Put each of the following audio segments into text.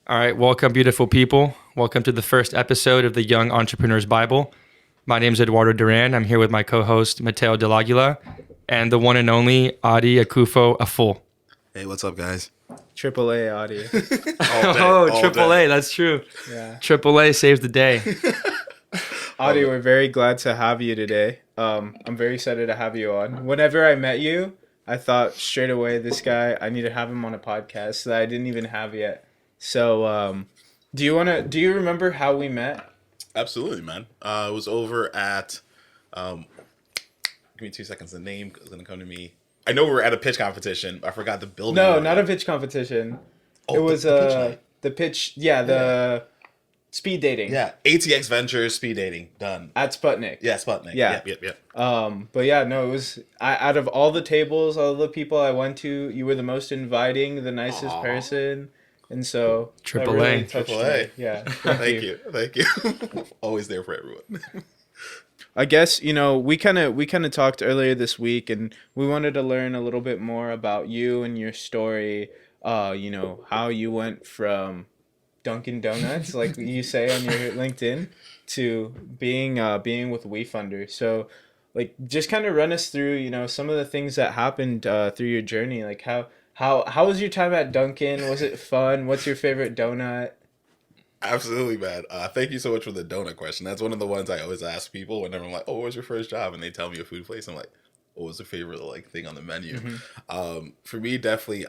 All right, welcome, beautiful people. Welcome to the first episode of the Young Entrepreneur's Bible. My name is Eduardo Duran. I'm here with my co-host Matteo Delagula and the one and only Adie Akuffo-Afful. Hey, what's up, guys? Triple A Audie. Oh, Triple A, that's true. Yeah. Triple A saves the day. Audie, we're very glad to have you today. I'm very excited to have you on. Whenever I met you, I thought straight away, this guy, I need to have him on a podcast that I didn't even have yet. So, do you remember how we met? Absolutely, man. I was over at, give me 2 seconds. The name is going to come to me. I know we were at a pitch competition. I forgot the building. No, not a pitch competition. Oh, It was the pitch night. the pitch, the speed dating. Yeah, ATX Ventures speed dating done. At Sputnik. Yeah, Sputnik. Yeah. Yep. But yeah, no, it was out of all the tables, all the people I went to, you were the most inviting, the nicest person, and so Triple that A. really touched Triple A. me. Yeah, Thank you. Always there for everyone. I guess we kind of talked earlier this week, and we wanted to learn a little bit more about you and your story. How you went from Dunkin' Donuts, like you say on your LinkedIn, to being with WeFunder. So, like, just kind of run us through, some of the things that happened through your journey. Like, how was your time at Dunkin'? Was it fun? What's your favorite donut? Absolutely, man. Thank you so much for the donut question. That's one of the ones I always ask people whenever I'm like, "Oh, what was your first job?" And they tell me a food place. I'm like, "What was the favorite thing on the menu?" For me, definitely,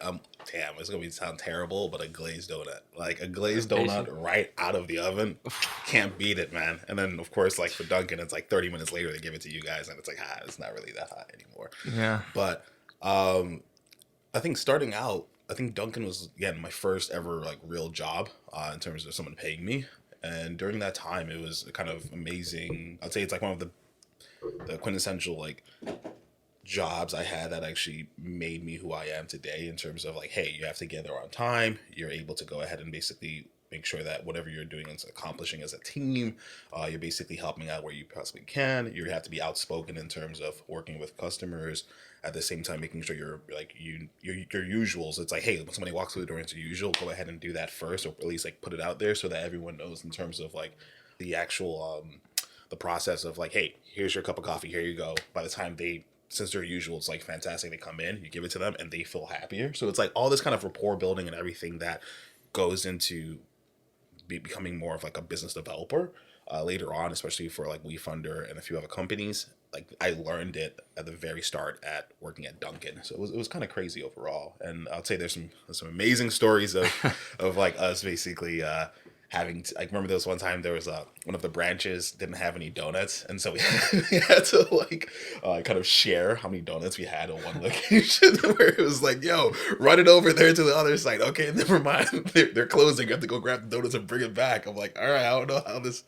damn, it's gonna sound terrible, but a glazed donut, like a glazed donut right out of the oven, can't beat it, man. And then of course, like for Dunkin', it's like 30 minutes later they give it to you guys, and it's like, it's not really that hot anymore. Yeah. But I think starting out, I think Duncan was again my first ever like real job in terms of someone paying me, and during that time it was kind of amazing. I'd say it's like one of the quintessential like jobs I had that actually made me who I am today in terms of like, hey, you have to get there on time. You're able to go ahead and basically make sure that whatever you're doing is accomplishing as a team. You're basically helping out where you possibly can. You have to be outspoken in terms of working with customers. At the same time, making sure you're like your usuals. It's like, hey, when somebody walks through the door into usual, go ahead and do that first, or at least like put it out there so that everyone knows in terms of like the actual the process of like, hey, here's your cup of coffee, here you go. By the time since they're usual, it's like fantastic. They come in, you give it to them, and they feel happier. So it's like all this kind of rapport building and everything that goes into becoming more of like a business developer later on, especially for like WeFunder and a few other companies. Like I learned it at the very start at working at Dunkin', so it was kind of crazy overall. And I'll say there's some amazing stories of of like us basically having to, like, remember there was one time there was one of the branches didn't have any donuts, and so we had to like kind of share how many donuts we had on one location where it was like, yo, run it over there to the other side. Okay, never mind, they're closing, you have to go grab the donuts and bring it back. I'm like, all right, I don't know how this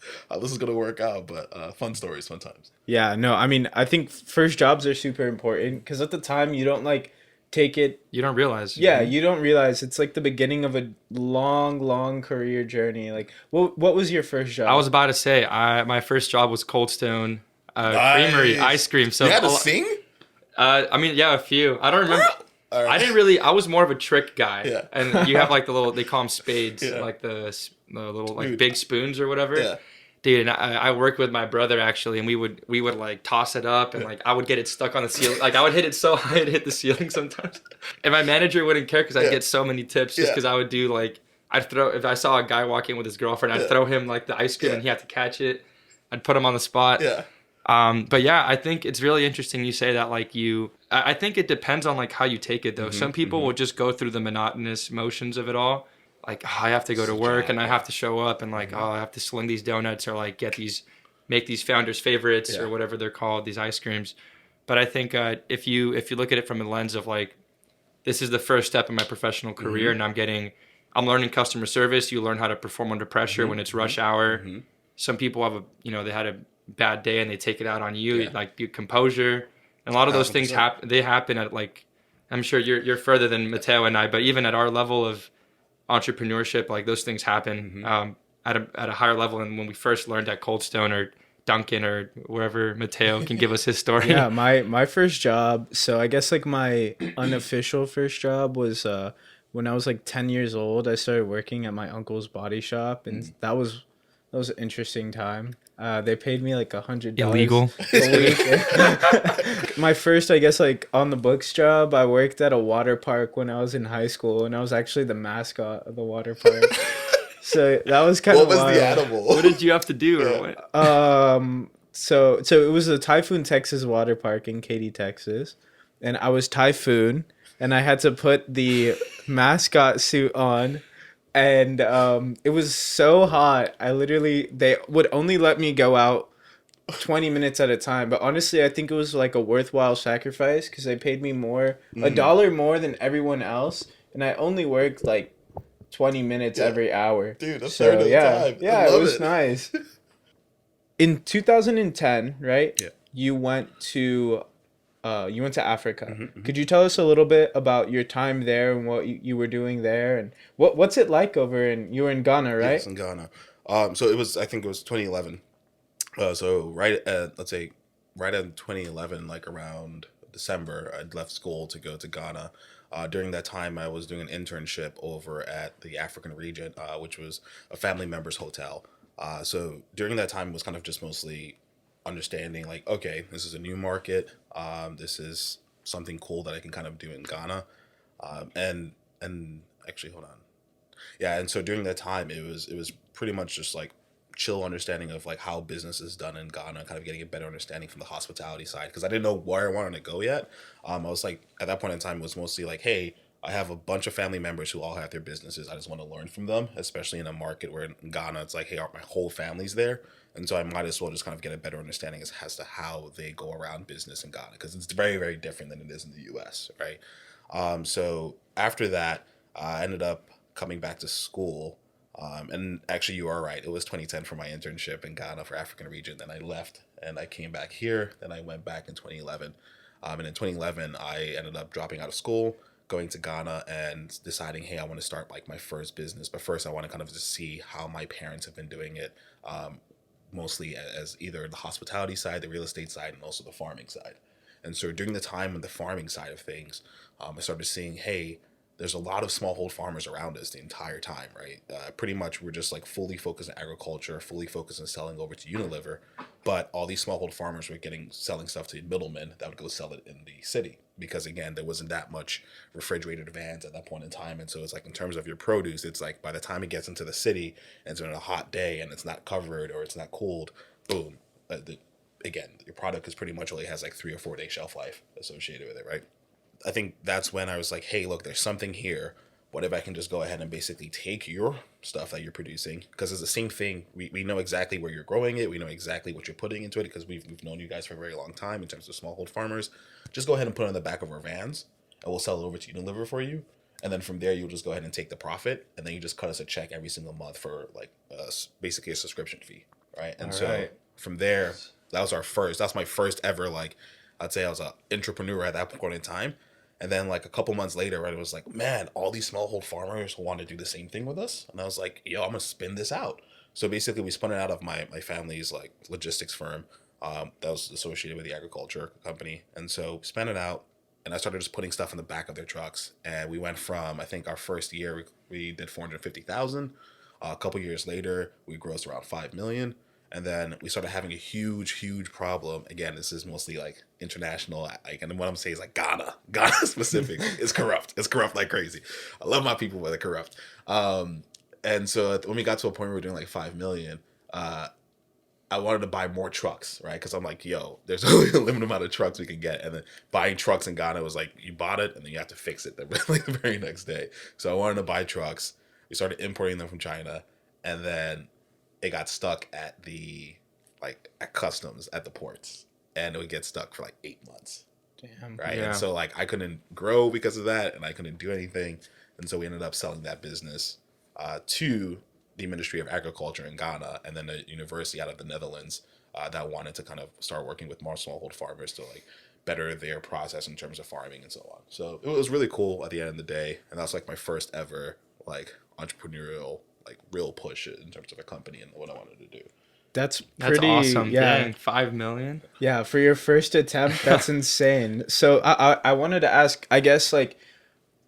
is gonna work out, but fun stories, fun times. Yeah, no, I mean, I think first jobs are super important because at the time you don't like take it. You don't realize. Yeah, you don't realize it's like the beginning of a long, long career journey. Like, what was your first job? I was about to say, my first job was Cold Stone Creamery ice cream. So you had to sing? I mean, yeah, a few. I don't remember. All right. I didn't really. I was more of a trick guy. Yeah. And you have like the little. They call them spades, Yeah. like the little like Dude. big spoons or whatever. Yeah. Dude, and I worked with my brother actually, and we would like toss it up, and like I would get it stuck on the ceiling. Like I would hit it so high it hit the ceiling sometimes. And my manager wouldn't care because I'd get so many tips just because I would do like I'd throw if I saw a guy walk in with his girlfriend, I'd throw him like the ice cream and he had to catch it. I'd put him on the spot. Yeah. But yeah, I think it's really interesting you say that like I think it depends on like how you take it though. Some people will just go through the monotonous motions of it all. Like, oh, I have to go to work and I have to show up and like, oh, I have to sling these donuts or like make these founders favorites or whatever they're called, these ice creams. But I think if you look at it from a lens of like, this is the first step in my professional career and I'm learning customer service. You learn how to perform under pressure when it's rush hour. Some people have they had a bad day and they take it out on you, like your composure. And a lot of those things happen at like, I'm sure you're further than Matteo and I, but even at our level of entrepreneurship, like those things happen at a higher level than when we first learned at Cold Stone or Dunkin' or wherever Matteo can give us his story. Yeah, my first job. So I guess like my unofficial first job was when I was like 10 years old, I started working at my uncle's body shop, and that was an interesting time. They paid me like $100 Illegal. a week. My first, I guess, like on the books job, I worked at a water park when I was in high school, and I was actually the mascot of the water park. So that was kind of What was wild. the animal? What did you have to do or what? So it was the Typhoon Texas water park in Katy, Texas, and I was Typhoon, and I had to put the mascot suit on, and it was so hot. They would only let me go out 20 minutes at a time, but honestly, I think it was like a worthwhile sacrifice because they paid me more, $1 more than everyone else, and I only worked like 20 minutes every hour. Dude, that's so third of the time. yeah, it was nice. In 2010, right? Yeah. You went to Africa. Mm-hmm. Could you tell us a little bit about your time there and what you were doing there, and what's it like over you were in Ghana, right? Yes, in Ghana. So I think it was 2011. So let's say right in 2011, like around December, I'd left school to go to Ghana. During that time, I was doing an internship over at the African region, which was a family member's hotel. So during that time, it was kind of just mostly understanding like, okay, this is a new market. This is something cool that I can kind of do in Ghana. And actually, hold on. Yeah, and so during that time, it was pretty much just like chill understanding of like how business is done in Ghana, kind of getting a better understanding from the hospitality side because I didn't know where I wanted to go yet. I was like at that point in time it was mostly like, hey, I have a bunch of family members who all have their businesses. I just want to learn from them, especially in a market where in Ghana it's like, hey, my whole family's there, and so I might as well just kind of get a better understanding as to how they go around business in Ghana because it's very very different than it is in the U.S. Right. So after that, I ended up coming back to school. And actually, you are right. It was 2010 for my internship in Ghana for African region. Then I left and I came back here. Then I went back in 2011. And in 2011, I ended up dropping out of school, going to Ghana and deciding, hey, I want to start like my first business. But first, I want to kind of just see how my parents have been doing it, mostly as either the hospitality side, the real estate side, and also the farming side. And so during the time on the farming side of things, I started seeing, hey, there's a lot of smallhold farmers around us the entire time, right? Pretty much we're just like fully focused on agriculture, fully focused on selling over to Unilever, but all these smallhold farmers were selling stuff to middlemen that would go sell it in the city because again, there wasn't that much refrigerated vans at that point in time. And so it's like in terms of your produce, it's like by the time it gets into the city and it's on a hot day and it's not covered or it's not cooled, boom, again, your product is pretty much only has like 3 or 4 day shelf life associated with it, right? I think that's when I was like, hey, look, there's something here. What if I can just go ahead and basically take your stuff that you're producing? Because it's the same thing. We know exactly where you're growing it. We know exactly what you're putting into it because we've known you guys for a very long time in terms of smallhold farmers. Just go ahead and put it on the back of our vans and we'll sell it over to Unilever for you. And then from there, you'll just go ahead and take the profit. And then you just cut us a check every single month for like basically a subscription fee. Right. And from there, that's my first ever, like, I'd say I was an entrepreneur at that point in time. And then like a couple months later, right, it was like, man, all these smallhold farmers want to do the same thing with us. And I was like, yo, I'm going to spin this out. So basically we spun it out of my family's like logistics firm that was associated with the agriculture company. And so we spun it out and I started just putting stuff in the back of their trucks. And we went from, I think our first year, we did 450,000. A couple years later, we grossed around 5 million. And then we started having a huge problem. Again, this is mostly like international. Like, and what I'm saying is like Ghana specific is corrupt. It's corrupt like crazy. I love my people, but they're corrupt. And so when we got to a point where we were doing like 5 million, I wanted to buy more trucks, right? Because I'm like, yo, there's only a limited amount of trucks we can get. And then buying trucks in Ghana was like, you bought it and then you have to fix it the very next day. So I wanted to buy trucks. We started importing them from China, and then it got stuck at at customs at the ports, and it would get stuck for like 8 months. Damn. Right. Yeah. And so like I couldn't grow because of that, and I couldn't do anything. And so we ended up selling that business to the Ministry of Agriculture in Ghana, and then a university out of the Netherlands that wanted to kind of start working with more smallhold farmers to like better their process in terms of farming and so on. So it was really cool at the end of the day, and that's like my first ever like entrepreneurial like real push in terms of a company and what I wanted to do. That's That's pretty awesome. Yeah. Dang, 5 million. Yeah, for your first attempt, that's insane. So I wanted to ask, I guess like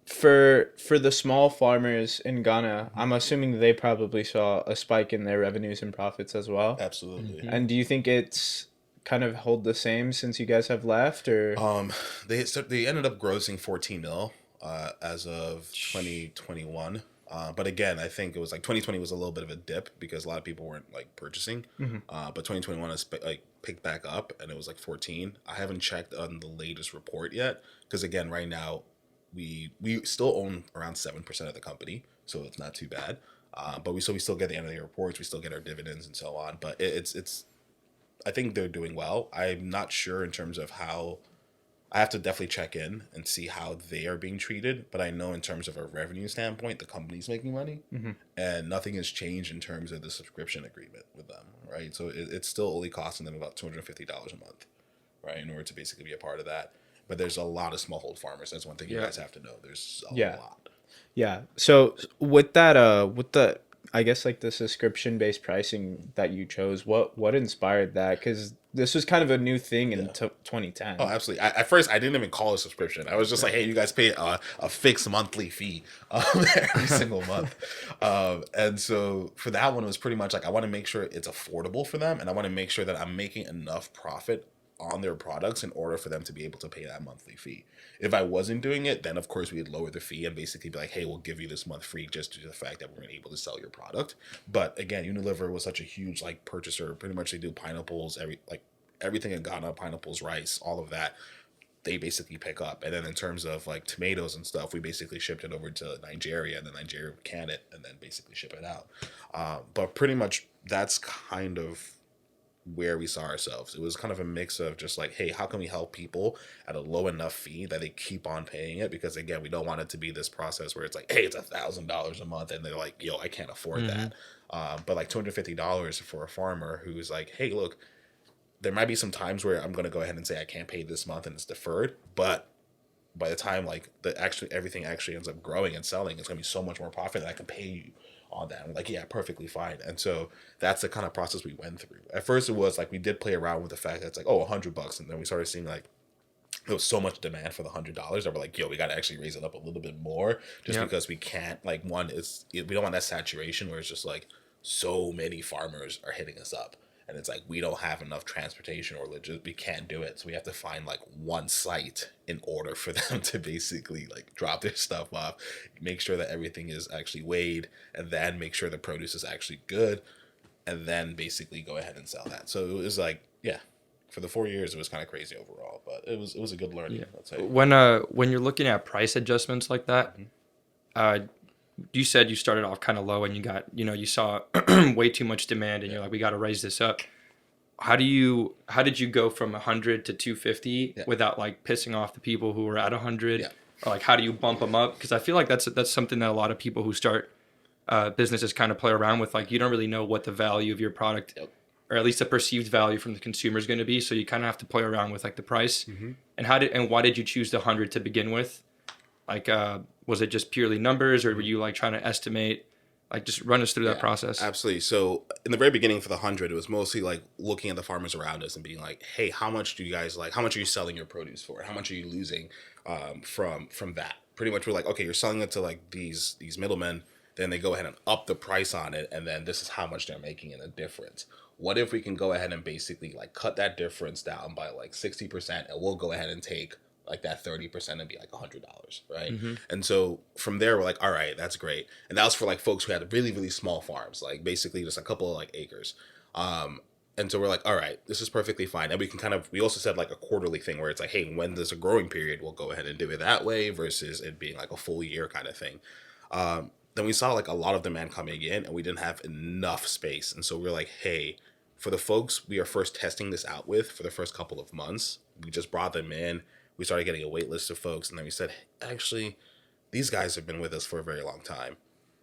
For the small farmers in Ghana, I'm assuming they probably saw a spike in their revenues and profits as well. Absolutely. And do you think it's kind of hold the same since you guys have left, or? They ended up grossing 14 mil as of 2021. But again, I think it was like 2020 was a little bit of a dip because a lot of people weren't like purchasing. But 2021 is like picked back up and it was like 14. I haven't checked on the latest report yet because again, right now we still own around 7% of the company, so it's not too bad. But we still get the end of the year reports, we still get our dividends and so on. But it's I think they're doing well. I'm not sure in terms of how. I have to definitely check in and see how they are being treated. But I know in terms of a revenue standpoint, the company's making money, and nothing has changed in terms of the subscription agreement with them, right? So it's still only costing them about $250 a month, right, in order to basically be a part of that. But there's a lot of smallhold farmers. That's one thing you guys have to know. There's a lot. Yeah. So with that, with the, I guess like the subscription based pricing that you chose, what inspired that? Because this was kind of a new thing in 2010. Oh, absolutely. At first, I didn't even call it a subscription. I was just like, hey, you guys pay a fixed monthly fee every single month. And so for that one, it was pretty much like I want to make sure it's affordable for them, and I want to make sure that I'm making enough profit on their products in order for them to be able to pay that monthly fee. If I wasn't doing it, then of course we'd lower the fee and basically be like, hey, we'll give you this month free just due to the fact that we're able to sell your product. But again, Unilever was such a huge like purchaser. Pretty much they do pineapples, everything in Ghana, pineapples, rice, all of that. They basically pick up. And then in terms of like tomatoes and stuff, we basically shipped it over to Nigeria, and then Nigeria would can it and then basically ship it out. But pretty much that's kind of where we saw ourselves. It was kind of a mix of just like, hey, how can we help people at a low enough fee that they keep on paying it? Because again, we don't want it to be this process where it's like, hey, it's $1,000 a month, and they're like, yo, I can't afford that. But like $250 for a farmer who's like, hey, look, there might be some times where I'm gonna go ahead and say I can't pay this month and it's deferred, but by the time like everything actually ends up growing and selling, it's gonna be so much more profit that I can pay you on that. I'm like, yeah, perfectly fine. And so that's the kind of process we went through. At first it was like we did play around with the fact that it's like, oh, $100, and then we started seeing like there was so much demand for the $100 that we're like, yo, we got to actually raise it up a little bit more, just because we can't, like, we don't want that saturation where it's just like so many farmers are hitting us up. And it's like, we don't have enough transportation or we can't do it. So we have to find like one site in order for them to basically like drop their stuff off, make sure that everything is actually weighed, and then make sure the produce is actually good, and then basically go ahead and sell that. So it was like, yeah, for the 4 years, it was kind of crazy overall, but it was a good learning. Let's say. When you're looking at price adjustments like that, you said you started off kind of low and you got, you saw way too much demand and you're like, we got to raise this up. How did you go from 100 to 250 without like pissing off the people who were at 100? Or like, how do you bump them up? Because I feel like that's something that a lot of people who start businesses kind of play around with. Like, you don't really know what the value of your product, or at least the perceived value from the consumer is going to be. So you kind of have to play around with like the price. And why did you choose the 100 to begin with? Like, was it just purely numbers, or were you like trying to estimate? Like, just run us through that process. Absolutely. So in the very beginning for the 100, it was mostly like looking at the farmers around us and being like, hey, how much are you selling your produce for? How much are you losing from that? Pretty much we're like, okay, you're selling it to like these middlemen, then they go ahead and up the price on it, and then this is how much they're making in a difference. What if we can go ahead and basically like cut that difference down by like 60%, and we'll go ahead and take like that 30% and be like $100, right? And so from there, we're like, all right, that's great. And that was for like folks who had really, really small farms, like basically just a couple of like acres. And so we're like, all right, this is perfectly fine. And we also said like a quarterly thing where it's like, hey, when there's a growing period, we'll go ahead and do it that way versus it being like a full year kind of thing. Then we saw like a lot of demand coming in, and we didn't have enough space. And so we're like, hey, for the folks we are first testing this out with for the first couple of months, we just brought them in. We started getting a wait list of folks, and then we said, actually, these guys have been with us for a very long time.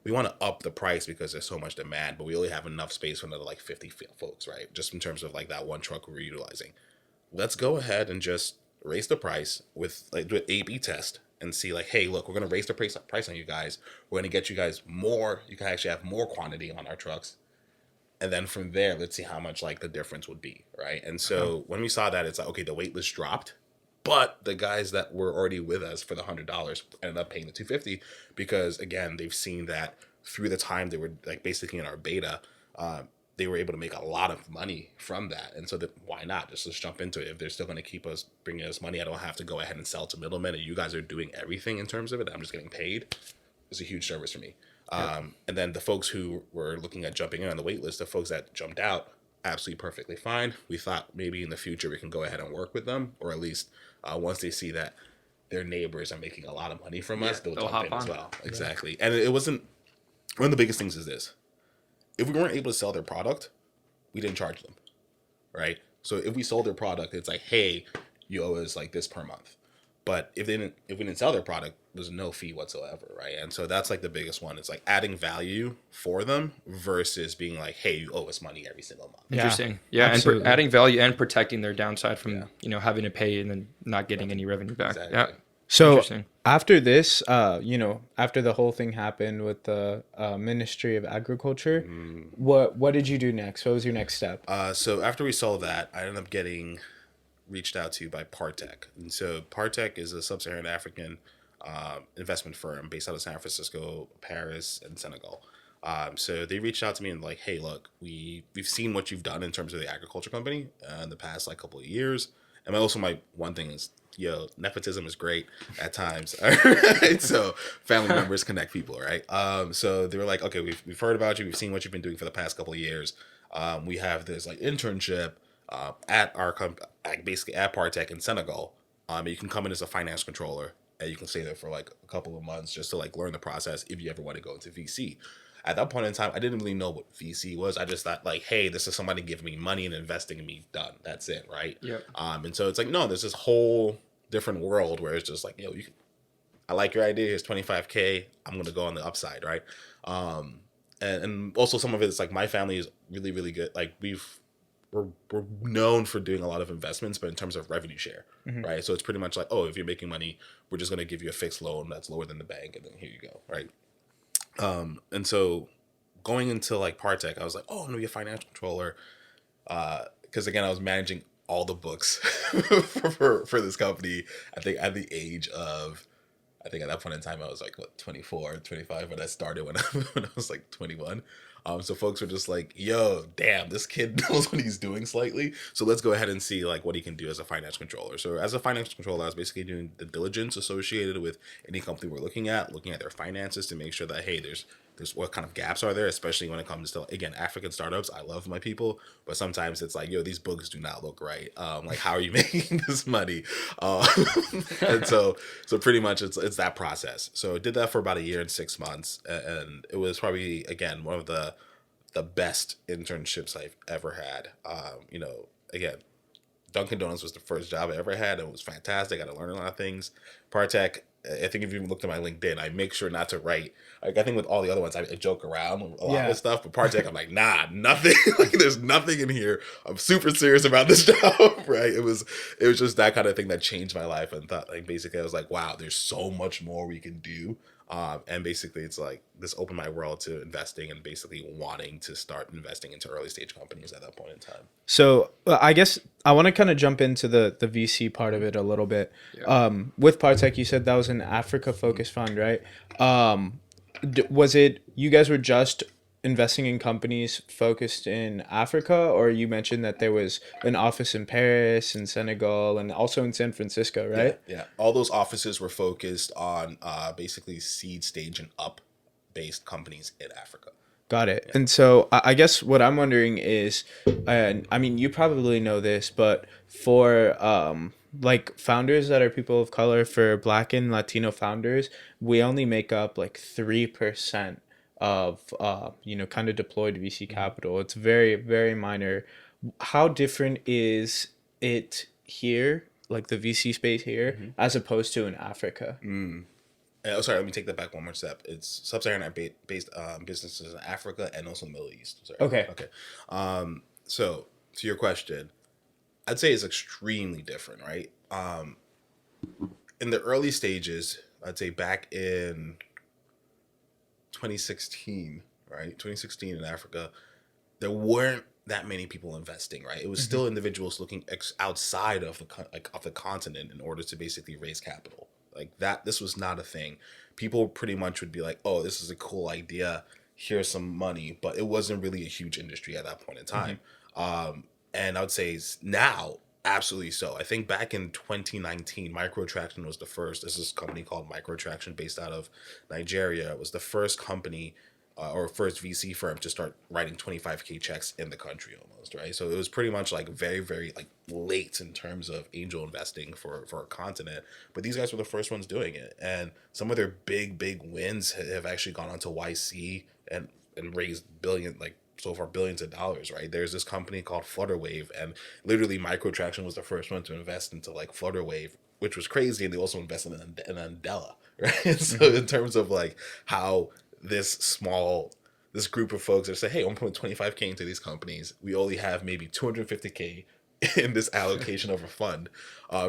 We want to up the price because there's so much demand, but we only have enough space for another like 50 folks, right? Just in terms of like that one truck we're utilizing. Let's go ahead and just raise the price with like do an A/B test and see like, hey, look, we're going to raise the price on you guys. We're going to get you guys more. You can actually have more quantity on our trucks. And then from there, let's see how much like the difference would be, right? And so when we saw that, it's like, okay, the wait list dropped. But the guys that were already with us for the $100 ended up paying the $250 because, again, they've seen that through the time they were like basically in our beta, they were able to make a lot of money from that. And so why not? Just let's jump into it. If they're still going to keep us, bringing us money, I don't have to go ahead and sell to middlemen. And you guys are doing everything in terms of it. I'm just getting paid. It's a huge service for me. And then the folks who were looking at jumping in on the wait list, the folks that jumped out, absolutely perfectly fine. We thought maybe in the future we can go ahead and work with them, or at least once they see that their neighbors are making a lot of money from us, they'll jump in as well. Exactly. And it wasn't, one of the biggest things is this. If we weren't able to sell their product, we didn't charge them, right? So if we sold their product, it's like, hey, you owe us like this per month. But if we didn't sell their product, there's no fee whatsoever, right? And so that's like the biggest one. It's like adding value for them versus being like, hey, you owe us money every single month. Interesting. Yeah, and adding value and protecting their downside from having to pay and then not getting any revenue back. Exactly. Yeah. So after this, after the whole thing happened with the Ministry of Agriculture, what did you do next? What was your next step? So after we sold that, I ended up getting reached out to by Partech. And so Partech is a sub-Saharan African investment firm based out of San Francisco, Paris, and Senegal. So they reached out to me and like, hey, look, we've seen what you've done in terms of the agriculture company in the past like couple of years. And also my one thing is, nepotism is great at times. Right? So family members connect people, right? So they were like, okay, we've heard about you. We've seen what you've been doing for the past couple of years. We have this like internship at our basically at Partech in Senegal. You can come in as a finance controller and you can stay there for like a couple of months just to like learn the process if you ever want to go into VC. At that point in time, I didn't really know what VC was. I just thought like, hey, this is somebody giving me money and investing in me. Done. That's it, right? Yep. And so it's like, no, there's this whole different world where it's just like, I like your idea. Here's $25K. I'm gonna go on the upside, right? And also some of it's like my family is really, really good. Like we're known for doing a lot of investments, but in terms of revenue share, right? So it's pretty much like, oh, if you're making money, we're just gonna give you a fixed loan that's lower than the bank, and then here you go, right? And so going into like Partech, I was like, oh, I'm gonna be a financial controller, because again, I was managing all the books for this company. I think at the age of, I think at that point in time I was like 24, 25 when I started when I was like 21. So folks were just like, yo, damn, this kid knows what he's doing slightly. So let's go ahead and see like what he can do as a finance controller. So as a finance controller, I was basically doing the diligence associated with any company we're looking at their finances to make sure that, hey, there's what kind of gaps are there, especially when it comes to, again, African startups. I love my people, but sometimes it's like, yo, these books do not look right. Like, how are you making this money? And so pretty much it's that process. So I did that for about 1 year and 6 months. And it was probably, again, one of the best internships I've ever had. Again, Dunkin' Donuts was the first job I ever had. It was fantastic. I got to learn a lot of things. Partech, I think if you looked at my LinkedIn, I make sure not to write. Like I think with all the other ones, I joke around a lot with stuff. But Partech, I'm like, nah, nothing. Like there's nothing in here. I'm super serious about this job, right? It was just that kind of thing that changed my life, and thought like basically I was like, wow, there's so much more we can do. And basically it's like this opened my world to investing and basically wanting to start investing into early stage companies at that point in time. So I guess I want to kind of jump into the VC part of it a little bit. Yeah. With Partech, you said that was an Africa focused fund, right? Was it, you guys were just investing in companies focused in Africa, or you mentioned that there was an office in Paris and Senegal and also in San Francisco, right? Yeah. All those offices were focused on basically seed stage and up based companies in Africa. Got it. Yeah. And so I guess what I'm wondering is, and I mean, you probably know this, but for like founders that are people of color, for Black and Latino founders, we only make up like 3% of kind of deployed VC capital. It's very, very minor. How different is it here, like the VC space here, as opposed to in Africa? Oh, sorry, let me take that back one more step. It's sub-Saharan based businesses in Africa and also the Middle East. Sorry. Okay. So to your question, I'd say it's extremely different, right? In the early stages, I'd say back in 2016, right? 2016 in Africa, there weren't that many people investing, right? It was still individuals looking outside of the continent in order to basically raise capital. Like that, this was not a thing. People pretty much would be like, "Oh, this is a cool idea. Here's some money," but it wasn't really a huge industry at that point in time. And I would say now, absolutely so. I think back in 2019, Microtraction was the first. This is a company called Microtraction based out of Nigeria. It was the first company or first VC firm to start writing 25K checks in the country almost, right? So it was pretty much like very, very like late in terms of angel investing for a continent. But these guys were the first ones doing it. And some of their big wins have actually gone on to YC and raised so far billions of dollars, right? There's this company called Flutterwave, and literally Microtraction was the first one to invest into like Flutterwave, which was crazy. And they also invested in Andela, right? So in terms of like how this group of folks that say, hey, I'm putting 25K into these companies. We only have maybe 250K in this allocation of a fund,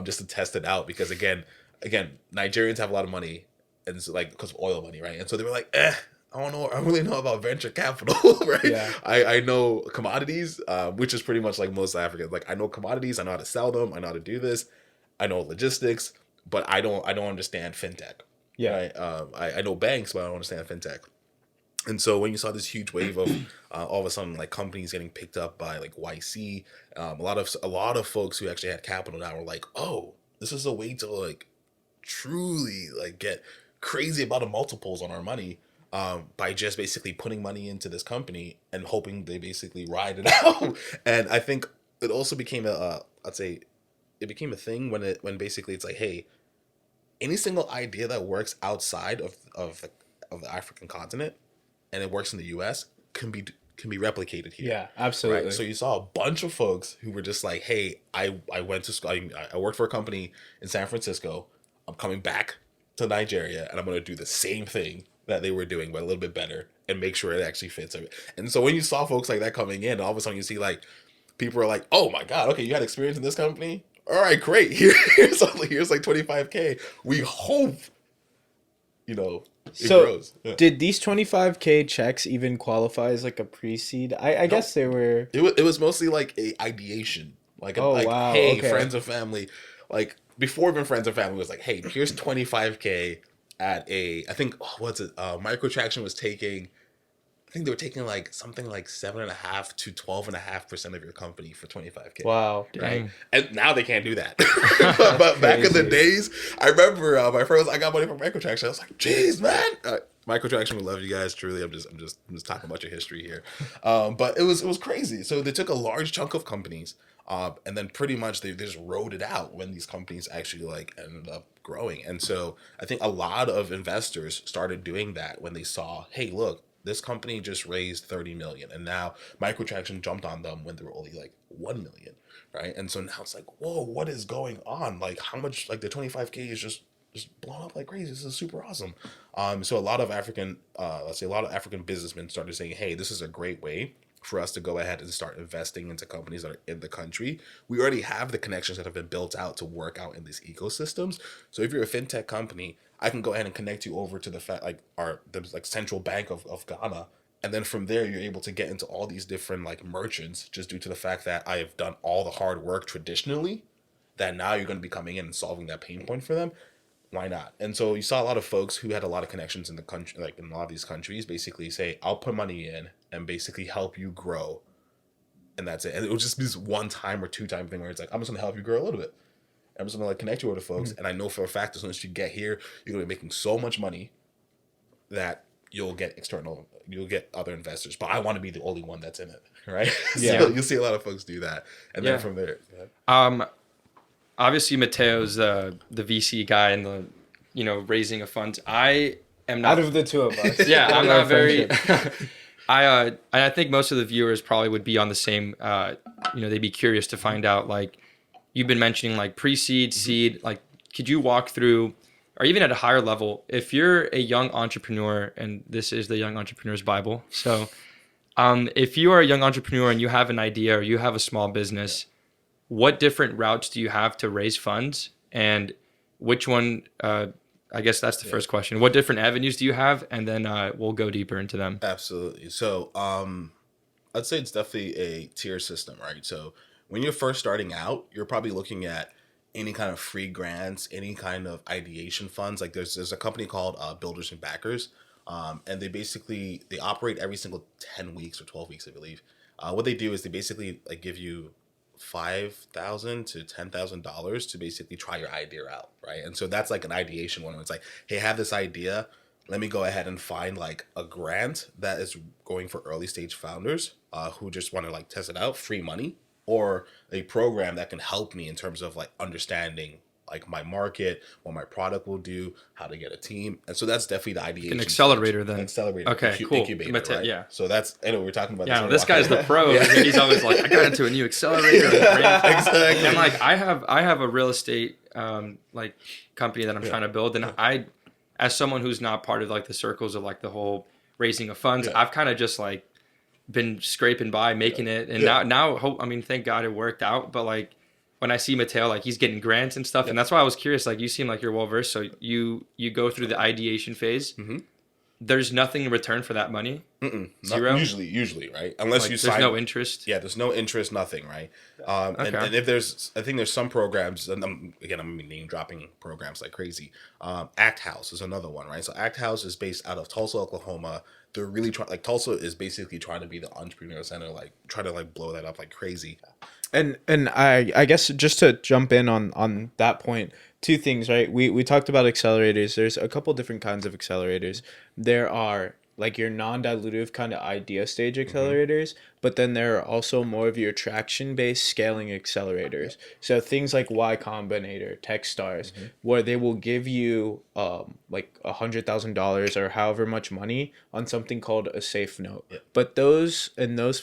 just to test it out. Because again, Nigerians have a lot of money, and so, like, because of oil money, right? And so they were like, I don't know. I don't really know about venture capital, right? Yeah. I know commodities, which is pretty much like most Africans. Like, I know commodities. I know how to sell them. I know how to do this. I know logistics, but I don't understand fintech. Yeah. Right? I know banks, but I don't understand fintech. And so when you saw this huge wave of all of a sudden like companies getting picked up by like YC, a lot of folks who actually had capital now were like, oh, this is a way to like truly like get crazy amount of multiples on our money by just basically putting money into this company and hoping they basically ride it out. And I think it also became it became a thing when basically it's like, hey, any single idea that works outside of the African continent and it works in the US can be replicated here. Yeah, absolutely. Right? So you saw a bunch of folks who were just like, hey, I went to school, I worked for a company in San Francisco. I'm coming back to Nigeria and I'm going to do the same thing that they were doing, but a little bit better and make sure it actually fits. And so when you saw folks like that coming in, all of a sudden you see like people are like, oh my God, okay, you had experience in this company? All right, great. Here's like 25K. We hope, it grows. Yeah. Did these 25K checks even qualify as like a pre-seed? I guess they were. It was mostly like a ideation. Wow, hey, okay. Friends and family. Like before even friends and family was like, hey, here's 25K at I think, Microtraction was taking, I think they were taking like something like 7.5% to 12.5% of your company for 25K. Wow. Right. Dang. And now they can't do that. But back in the days, I remember my friends, I got money from Microtraction. I was like, geez, man. Microtraction, we love you guys. Truly, I'm just talking about your history here. But it was crazy. So they took a large chunk of companies, and then pretty much they just rode it out when these companies actually like ended up growing. And so I think a lot of investors started doing that when they saw, hey, look, this company just raised 30 million, and now Microtraction jumped on them when they were only like 1 million, right? And so now it's like, whoa, what is going on? Like, how much? Like the 25K is just blown up like crazy. This is super awesome. So a lot of African businessmen started saying, hey, this is a great way for us to go ahead and start investing into companies that are in the country. We already have the connections that have been built out to work out in these ecosystems. So if you're a fintech company, I can go ahead and connect you over to the central bank of Ghana. And then from there, you're able to get into all these different like merchants just due to the fact that I have done all the hard work traditionally, that now you're going to be coming in and solving that pain point for them. Why not? And so you saw a lot of folks who had a lot of connections in the country, like in a lot of these countries, basically say, I'll put money in and basically help you grow. And that's it. And it will just be this 1 time or 2 time thing where it's like, I'm just going to help you grow a little bit. I'm just going to like connect you with the folks. And I know for a fact, as soon as you get here, you're going to be making so much money that you'll get other investors. But I want to be the only one that's in it. Right. Yeah. So you'll see a lot of folks do that. And then from there. Yeah. Obviously Mateo's the VC guy and the, raising of funds. I am not. Out of the two of us. Yeah, I'm not very. I think most of the viewers probably would be on the same. They'd be curious to find out, like, you've been mentioning like pre-seed, seed. Like, could you walk through, or even at a higher level, if you're a young entrepreneur, and this is the Young Entrepreneur's Bible. So, if you are a young entrepreneur and you have an idea or you have a small business, what different routes do you have to raise funds, and which one? I guess that's the first question. What different avenues do you have? And then we'll go deeper into them. Absolutely. So I'd say it's definitely a tier system, right? So when you're first starting out, you're probably looking at any kind of free grants, any kind of ideation funds. Like there's a company called Builders and Backers, and they operate every single 10 weeks or 12 weeks, I believe. What they do is they basically like give you $5,000 to $10,000 to basically try your idea out, right? And so that's like an ideation one where it's like, hey, I have this idea. Let me go ahead and find like a grant that is going for early stage founders who just want to like test it out, free money, or a program that can help me in terms of like understanding like my market, what my product will do, how to get a team. And so that's definitely the ideation. An accelerator then. An accelerator. Okay, cool. Incubator, right? Yeah. So that's, I know we're talking about yeah, this. this guy's the pro. Yeah. He's always like, I got into a new accelerator. Exactly. And like, I have a real estate like company that I'm trying to build. And I, as someone who's not part of like the circles of like the whole raising of funds, I've kind of just like been scraping by, making it. And now, I mean, thank God it worked out. But like, when I see Mateo, like he's getting grants and stuff, and that's why I was curious. Like you seem like you're well versed, so you go through the ideation phase. Mm-hmm. There's nothing in return for that money. Zero. Usually, right? Unless like, you sign. There's no interest. Yeah, there's no interest, nothing, right? And if I think there's some programs, and I'm name dropping programs like crazy. Act House is another one, right? So Act House is based out of Tulsa, Oklahoma. They're really trying. Like Tulsa is basically trying to be the entrepreneur center, like try to like blow that up like crazy. And I guess just to jump in on that point, two things, right? We talked about accelerators. There's a couple different kinds of accelerators. There are like your non-dilutive kind of idea stage accelerators, but then there are also more of your traction-based scaling accelerators. So things like Y Combinator, Techstars, where they will give you like $100,000 or however much money on something called a safe note. Yeah. But those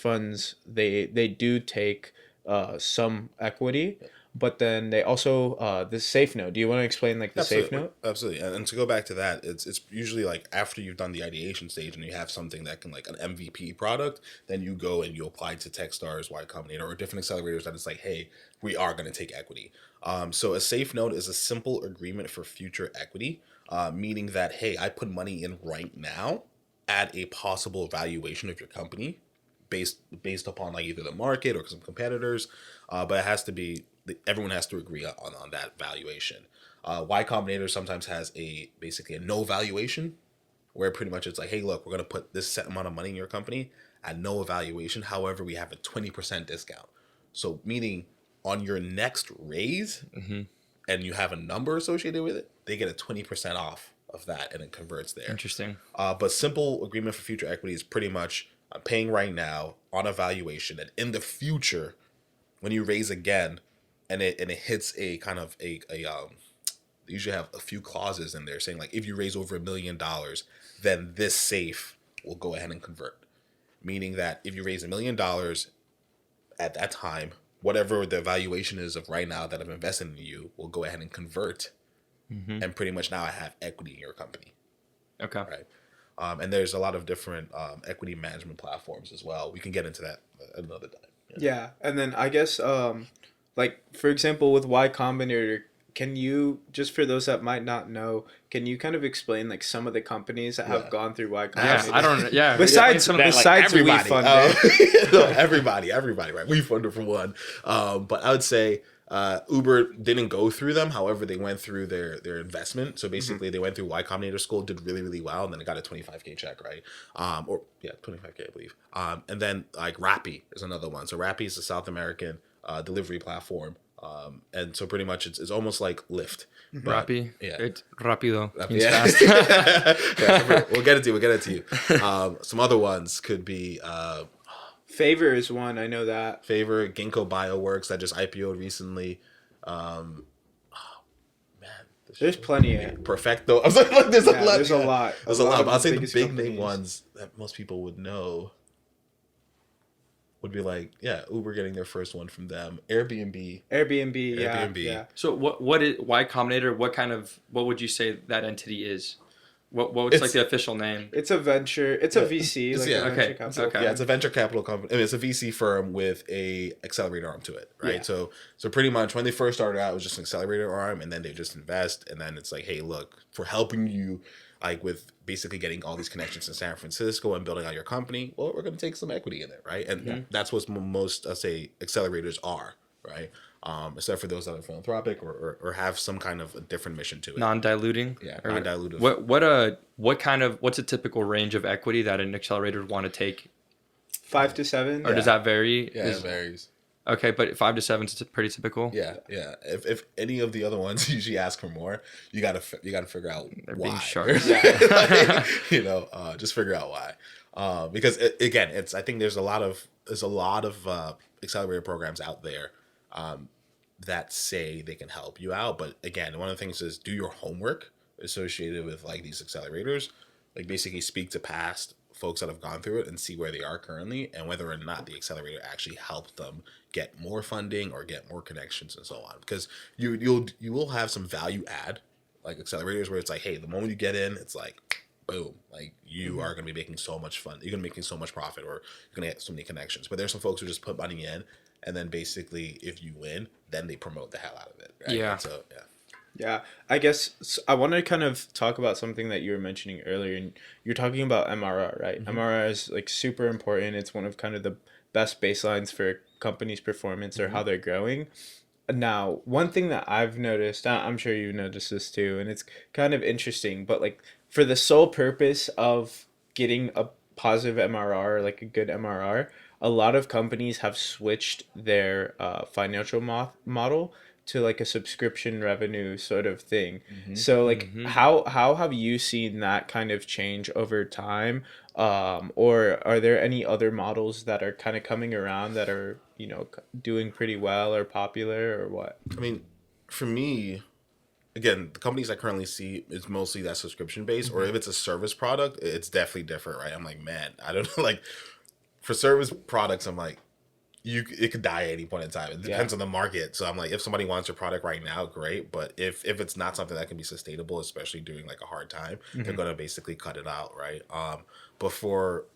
funds, they do take some equity, but then they also the safe note. Do you want to explain like the safe note? Absolutely. And to go back to that, it's usually like after you've done the ideation stage and you have something that can like an MVP product, then you go and you apply to Techstars, Y Combinator, or different accelerators that it's like, hey, we are going to take equity. So a safe note is a simple agreement for future equity, meaning that, hey, I put money in right now at a possible valuation of your company based upon like either the market or some competitors, but it has to be everyone has to agree on that valuation. Y Combinator sometimes has basically a no valuation, where pretty much it's like, hey, look, we're gonna put this set amount of money in your company at no evaluation. However, we have a 20% discount. So meaning on your next raise, and you have a number associated with it, they get a 20% off of that, and it converts there. Interesting. But simple agreement for future equity is pretty much I'm paying right now on a valuation, and in the future, when you raise again, and it hits a kind of they usually have a few clauses in there saying like if you raise over $1 million, then this safe will go ahead and convert. Meaning that if you raise $1 million at that time, whatever the valuation is of right now that I've invested in you will go ahead and convert, and pretty much now I have equity in your company. Okay. Right. And there's a lot of different equity management platforms as well. We can get into that another time. Yeah. And then I guess, like, for example, with Y Combinator, can you, just for those that might not know, can you kind of explain, like, some of the companies that have gone through Y Combinator? Yeah, I don't know. Yeah. Besides everybody. WeFunder. Everybody, right? WeFunder for one. But I would say Uber didn't go through them. However, they went through their investment. So basically, they went through Y Combinator school, did really, really well, and then they got a $25K check, right? $25K, I believe. And then like Rappi is another one. So Rappi is a South American delivery platform. And so pretty much it's almost like Lyft. Rappi. Yeah. It's rapido. Yeah. Fast. We'll get it to you. Some other ones could be Favor is one, I know that. Favor, Ginkgo Bioworks that just IPO'd recently. There's plenty of Perfecto. I was like, there's a lot. There's a lot. There's a lot. But I'll say the big name ones that most people would know would be like, Uber getting their first one from them. Airbnb. Yeah. So what is Y Combinator? What would you say that entity is? What's like the official name? It's a venture. It's a VC. Venture capital. Okay. Yeah, it's a venture capital company. I mean, it's a VC firm with a accelerator arm to it, right? Yeah. So pretty much when they first started out, it was just an accelerator arm, and then they just invest, and then it's like, hey, look, for helping you like with basically getting all these connections in San Francisco and building out your company, well, we're going to take some equity in it, right? And that's what most, say, accelerators are, right? Except for those that are philanthropic or have some kind of a different mission to it. Non-diluting? Yeah, Or non-dilutive. What's a typical range of equity that an accelerator would want to take? 5 to 7. Or does that vary? Yeah, it varies. Okay, but 5 to 7 is pretty typical. Yeah. If any of the other ones usually ask for more, you gotta figure out They're why. being sharks. Like, just figure out why. Because again, I think there's a lot of accelerator programs out there that say they can help you out, but again, one of the things is do your homework associated with like these accelerators, like basically speak to past folks that have gone through it and see where they are currently and whether or not the accelerator actually helped them get more funding or get more connections and so on. Because you will have some value add like accelerators where it's like, hey, the moment you get in, it's like boom, like you are going to be making so much fun, you're going to be making so much profit, or you're going to get so many connections. But there's some folks who just put money in, and then basically if you win, then they promote the hell out of it, right? Yeah. And so Yeah, I guess I want to kind of talk about something that you were mentioning earlier, and you're talking about MRR, right? MRR is like super important. It's one of kind of the best baselines for companies' performance or how they're growing. Now, one thing that I've noticed, I'm sure you've noticed this too, and it's kind of interesting, but like for the sole purpose of getting a positive MRR, like a good MRR, a lot of companies have switched their financial model to like a subscription revenue sort of thing. So like how have you seen that kind of change over time? Or are there any other models that are kind of coming around that are, doing pretty well or popular or what? I mean, for me, again, the companies I currently see is mostly that subscription based, or if it's a service product, it's definitely different, right? I'm like, man, I don't know, like for service products, I'm like, it could die at any point in time. It depends on the market. So I'm like, if somebody wants your product right now, great. But if it's not something that can be sustainable, especially during like a hard time, they're gonna basically cut it out, right? But for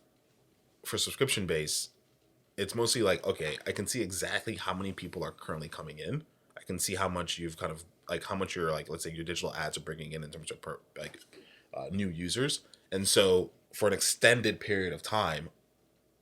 subscription base, it's mostly like, okay, I can see exactly how many people are currently coming in. I can see how much you've kind of like how much your like let's say your digital ads are bringing in terms of new users. And so for an extended period of time,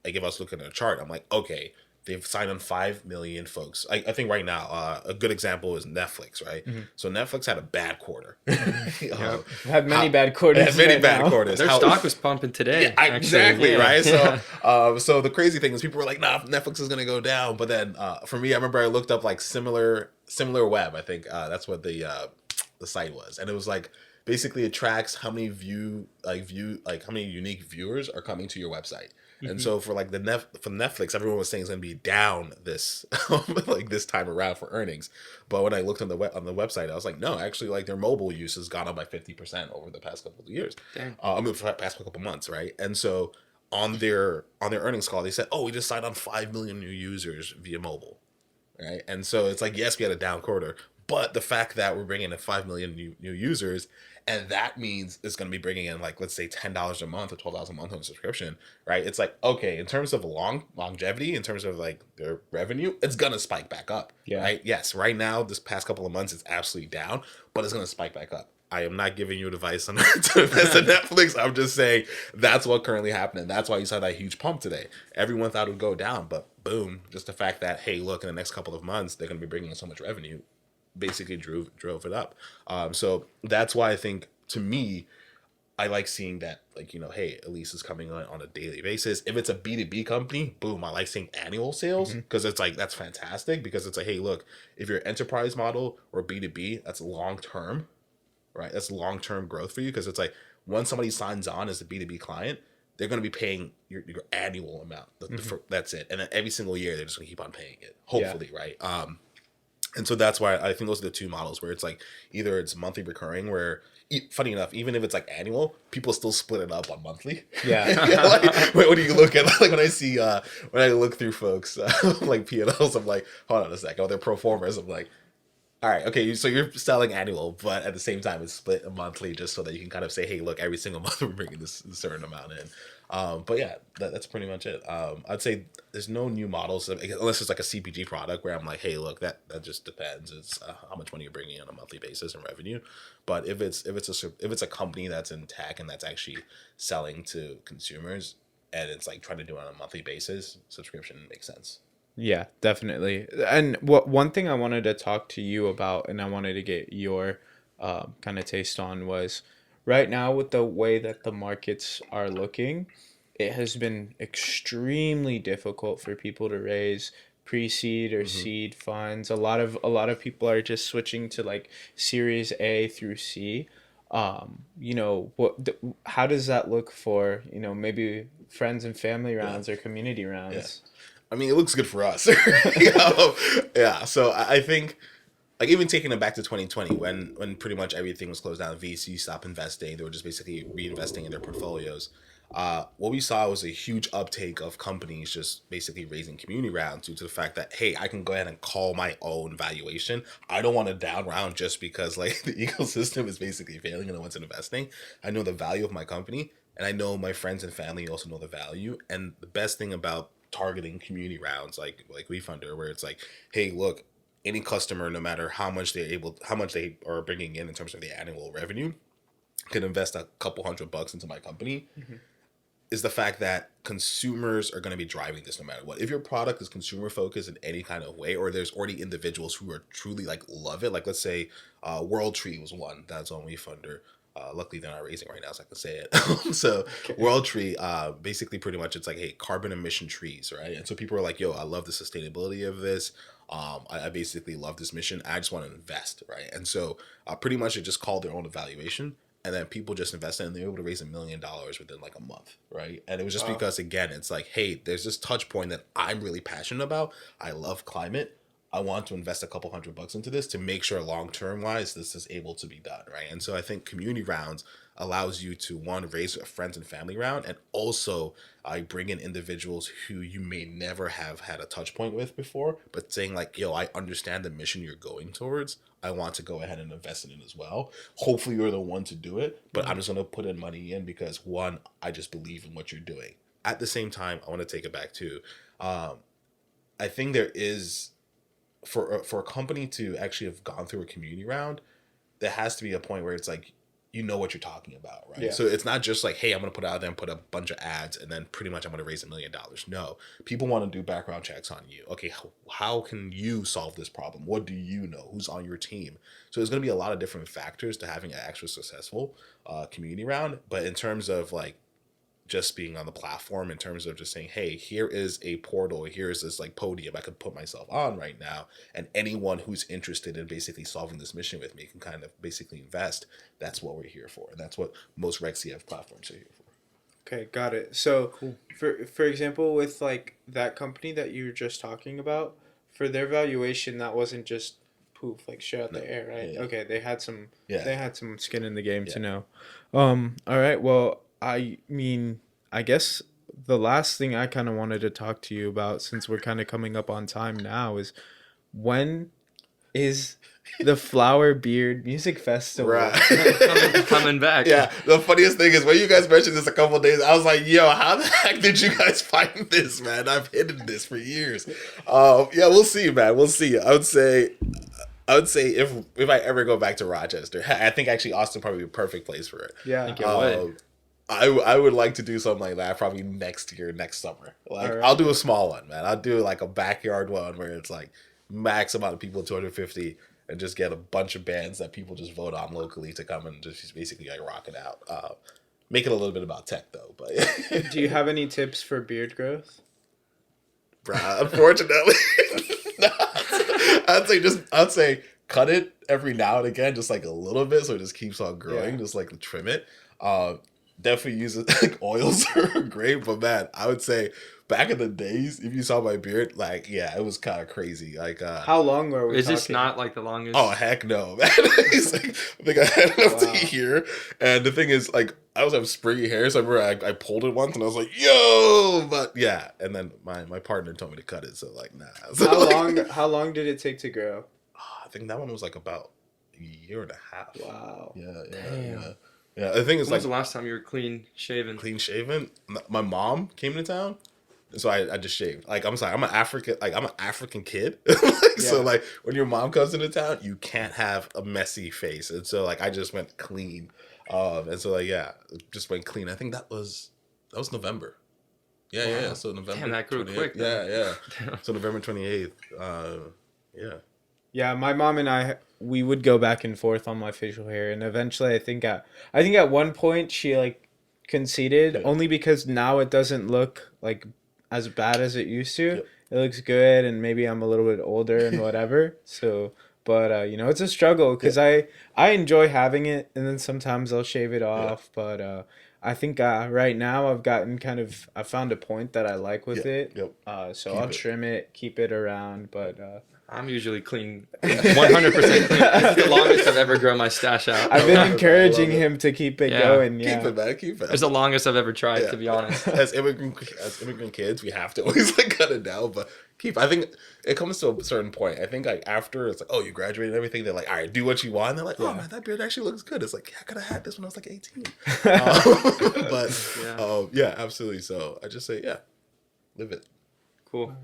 like if I was looking at a chart, I'm like, okay, they've signed on 5 million folks. I think right now, a good example is Netflix, right? So Netflix had a bad quarter. Had many bad quarters. Quarters. Their stock was pumping today. Yeah, exactly, right? So, so the crazy thing is people were like, nah, Netflix is going to go down. But then for me, I remember I looked up like similar web. I think that's what the site was. And it was like, basically it tracks how many how many unique viewers are coming to your website. And so for like for Netflix, everyone was saying it's going to be down this like this time around for earnings. But when I looked on the website, I was like, no, actually, like their mobile use has gone up by 50% over the past couple of years. For the past couple of months, right? And so on their earnings call, they said, oh, we just signed on 5 million new users via mobile, right? And so it's like, yes, we had a down quarter, but the fact that we're bringing in 5 million new users, and that means it's going to be bringing in like, let's say $10 a month or $12 a month on a subscription, right? It's like, okay, in terms of longevity, in terms of like their revenue, it's going to spike back up, right? Yes, right now, this past couple of months, it's absolutely down, but it's going to spike back up. I am not giving you advice on to invest in Netflix. I'm just saying that's what currently happening. That's why you saw that huge pump today. Everyone thought it would go down, but boom, just the fact that, hey, look, in the next couple of months, they're going to be bringing in so much revenue, basically drove it up. So that's why I think, to me, I like seeing that, like, hey, Elise is coming on a daily basis. If it's a B2B company, boom, I like seeing annual sales, because it's like, that's fantastic, because it's like, hey, look, if you're enterprise model or B2B, that's long term, right? That's long-term growth for you, because it's like once somebody signs on as a B2B client, they're going to be paying your annual amount. That's it. And then every single year, they're just going to keep on paying it, hopefully, right? And so that's why I think those are the two models, where it's like either it's monthly recurring, where, funny enough, even if it's like annual, people still split it up on monthly. Like, when do you look at, like, when I look through folks like P&Ls, I'm like, hold on a second, oh, they're pro formas. I'm like, all right, okay, so you're selling annual, but at the same time, it's split monthly, just so that you can kind of say, hey, look, every single month we're bringing this certain amount in. But yeah, that's pretty much it. I'd say there's no new models unless it's like a CPG product where I'm like, hey, look, that just depends. It's how much money you're bringing in on a monthly basis and revenue. But if it's a company that's in tech and that's actually selling to consumers and it's like trying to do it on a monthly basis, subscription makes sense. Yeah, definitely. And what one thing I wanted to talk to you about, and I wanted to get your kind of taste on, was right now with the way that the markets are looking, it has been extremely difficult for people to raise pre-seed or Mm-hmm. seed funds. A lot of people are just switching to like Series A through C. How does that look for, maybe friends and family Yeah. rounds or community Yeah. rounds? I mean, it looks good for us. Yeah. So I think, like, even taking it back to 2020, when pretty much everything was closed down, VC stopped investing. They were just basically reinvesting in their portfolios. What we saw was a huge uptake of companies just basically raising community rounds due to the fact that, hey, I can go ahead and call my own valuation. I don't want a down round just because like the ecosystem is basically failing and no one's investing. I know the value of my company, and I know my friends and family also know the value. And the best thing about targeting community rounds like WeFunder, where it's like, hey, look, any customer, no matter how much they are bringing in terms of the annual revenue, can invest a couple $100 into my company. Is the fact that consumers are going to be driving this no matter what. If your product is consumer focused in any kind of way, or there's already individuals who are truly like love it, like let's say World Tree was one that's on WeFunder. Luckily, they're not raising right now, so I can say it. So, Okay. World Tree, basically, pretty much, it's like, hey, carbon emission trees, right? And so people are like, yo, I love the sustainability of this. I basically love this mission. I just want to invest, right? And so, pretty much, it just called their own evaluation, and then people just invested and they were able to raise $1 million within like a month, right? And it was just Wow. because, again, it's like, hey, there's this touch point that I'm really passionate about. I love climate. I want to invest a couple $100 into this to make sure long term wise this is able to be done, right? And so I think community rounds allows you to one, raise a friends and family round, and also bring in individuals who you may never have had a touch point with before, but saying like, yo, I understand the mission you're going towards. I want to go ahead and invest in it as well. Hopefully you're the one to do it, but I'm just going to put in money in because one, I just believe in what you're doing. At the same time, I want to take it back too. I think there is, for a company to actually have gone through a community round, there has to be a point where it's like, you know what you're talking about, right? Yeah. So it's not just like, hey, I'm gonna put out there and put a bunch of ads and then pretty much I'm gonna raise $1 million. No, people want to do background checks on you. Okay, how can you solve this problem? What do you know? Who's on your team? So there's gonna be a lot of different factors to having an actual successful community round. But in terms of like just being on the platform, in terms of just saying, hey, here is a portal, here is this like podium I could put myself on right now, and anyone who's interested in basically solving this mission with me can kind of basically invest. That's what we're here for, and that's what most Rec CF platforms are here for. Okay, got it. So, for example, with like that company that you were just talking about, for their valuation, that wasn't just poof, like straight out No. the air, right? Yeah. Okay, they had some Yeah. skin in the game to Yeah. know. All right. Well, I mean, I guess the last thing I kind of wanted to talk to you about, since we're kind of coming up on time now, is when is the Flower Beard Music Festival? Right. Coming back. Yeah, the funniest thing is when you guys mentioned this a couple of days, I was like, yo, how the heck did you guys find this, man? I've hidden this for years. Yeah, we'll see, man. We'll see. I would say if I ever go back to Rochester, I think actually Austin probably be a perfect place for it. Yeah. I think it would. I would like to do something like that probably next year, next summer. Like Alright. I'll do a small one, man. I'll do like a backyard one where it's like max amount of people, 250, and just get a bunch of bands that people just vote on locally to come and just basically like rock it out. Make it a little bit about tech though, but Do you have any tips for beard growth? bruh, unfortunately, no. I'd say cut it every now and again, just like a little bit, so it just keeps on growing, Yeah. just like trim it. Definitely use it like oils are great, but man, I would say back in the days, if you saw my beard, like yeah, it was kind of crazy. Like How long were we Is this talking? not like the longest? oh heck no, man. He's like, I think I had enough to Wow. hear. And the thing is, like, I always have springy hair, so I remember I pulled it once and I was like, yo, but yeah. And then my partner told me to cut it, so like nah. So, How like, long? How long did it take to grow? I think that one was like about a year and a half. Wow. Yeah, Damn. yeah. Yeah, the thing is, When like, was the last time you were clean shaven? clean shaven. My mom came to town, so I just shaved. Like, I'm sorry, I'm an African kid. So like when your mom comes into town, you can't have a messy face, and so like I just went clean, and so like just went clean. I think that was November. Yeah. So November. Damn, that grew 28th. quick. Yeah. So November 28th. Yeah. Yeah, my mom and I, we would go back and forth on my facial hair, and eventually I think at one point she like conceded, only because now it doesn't look like as bad as it used to. Yep. It looks good, and maybe I'm a little bit older and whatever. So, but you know, it's a struggle because I enjoy having it, and then sometimes I'll shave it off. But I think right now I found a point that I like with it. Yep. So Keep I'll it. trim it, keep it around, but. I'm usually clean, 100% clean. It's the longest I've ever grown my stash out. I've been encouraging him to keep it going. Yeah. Keep it, man. Keep it. It's the longest I've ever tried, to be honest. As immigrant kids, we have to always like cut it down, but I think it comes to a certain point. I think like after it's like, oh, you graduated and everything. They're like, all right, do what you want. And they're like, oh man, that beard actually looks good. It's like, yeah, I could have had this when I was like 18. But absolutely. So I just say, live it. Cool.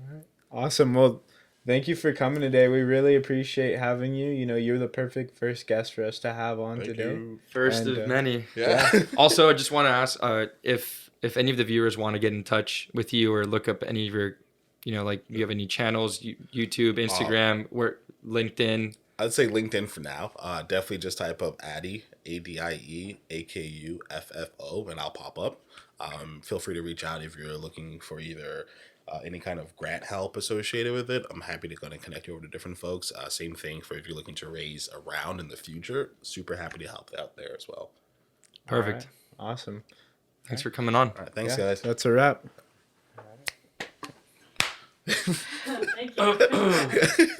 Awesome. Well, thank you for coming today. We really appreciate having you. You know, you're the perfect first guest for us to have on today. You. First of many. Yeah. Also, I just want to ask if any of the viewers want to get in touch with you or look up any of your, you know, like you have any channels, YouTube, Instagram, where LinkedIn. I'd say LinkedIn for now. Definitely just type up Addie, Adie Akuffo, and I'll pop up. Feel free to reach out if you're looking for either any kind of grant help associated with it. I'm happy to go and connect you over to different folks. Same thing for if you're looking to raise a round in the future. Super happy to help out there as well. Perfect. Right. Awesome. Thanks for coming on. All right, thanks guys. That's a wrap. Thank you.